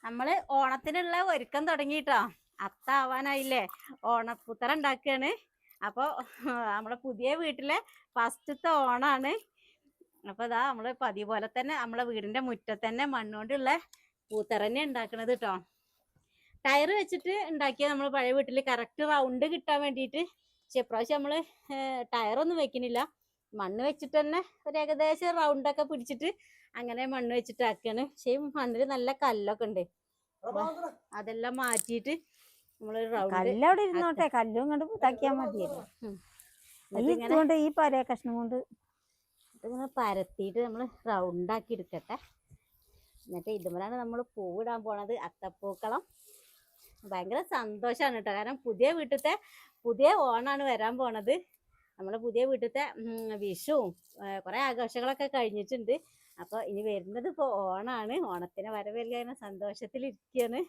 നമ്മള് ഓണത്തിനുള്ള ഒരുക്കം തുടങ്ങിട്ടോ. അത്താവാനായില്ലേ, ഓണപ്പൂത്തറ ഉണ്ടാക്കുകയാണ്. അപ്പോൾ നമ്മളെ പുതിയ വീട്ടിലെ ഫസ്റ്റത്തെ ഓണാണ്. അപ്പോൾ ഇതാ നമ്മള് പതിവ് പോലെ തന്നെ നമ്മളെ വീടിന്റെ മുറ്റത്ത് തന്നെ മണ്ണുകൊണ്ടുള്ള പൂത്തറ തന്നെ ഉണ്ടാക്കണത് കേട്ടോ. ടയർ വെച്ചിട്ട് ഉണ്ടാക്കിയ നമ്മൾ പഴയ വീട്ടിൽ കറക്റ്റ് റൗണ്ട് കിട്ടാൻ വേണ്ടിയിട്ട്. പക്ഷെ ഇപ്രാവശ്യം നമ്മള് ടയറൊന്നും വെക്കണില്ല, മണ്ണ് വെച്ചിട്ട് തന്നെ ഒരു ഏകദേശം റൗണ്ടൊക്കെ പിടിച്ചിട്ട് അങ്ങനെ മണ്ണ് വെച്ചിട്ട് ആക്കുകയാണ്. പക്ഷേ മണ്ണിൽ നല്ല കല്ലൊക്കെ ഉണ്ട്, അതെല്ലാം മാറ്റിയിട്ട് നമ്മളൊരു റൗണ്ട്. കല്ലവിടെ ഇരുന്നോട്ടെ, കല്ലും കൊണ്ട് പുതാക്കിയാൽ മതിയല്ലോ. ഈ പരേ കഷ്ണം കൊണ്ട് ഇതിങ്ങനെ പരത്തിയിട്ട് നമ്മൾ റൗണ്ടാക്കി എടുക്കട്ടെ. എന്നിട്ട് ഇതുപോലെയാണ് നമ്മൾ പൂവിടാൻ പോണത്, അത്തപ്പൂക്കളം. ഭയങ്കര സന്തോഷമാണ് കേട്ടോ, കാരണം പുതിയ വീട്ടിലത്തെ പുതിയ ഓണാണ് വരാൻ പോണത്. നമ്മളെ പുതിയ വീട്ടിലത്തെ വിഷുവും കുറേ ആഘോഷങ്ങളൊക്കെ കഴിഞ്ഞിട്ടുണ്ട്. അപ്പോൾ ഇനി വരുന്നത് ഇപ്പോൾ ഓണാണ്. ഓണത്തിന് വരവേൽക്കാൻ സന്തോഷത്തിലിരിക്കുകയാണ്.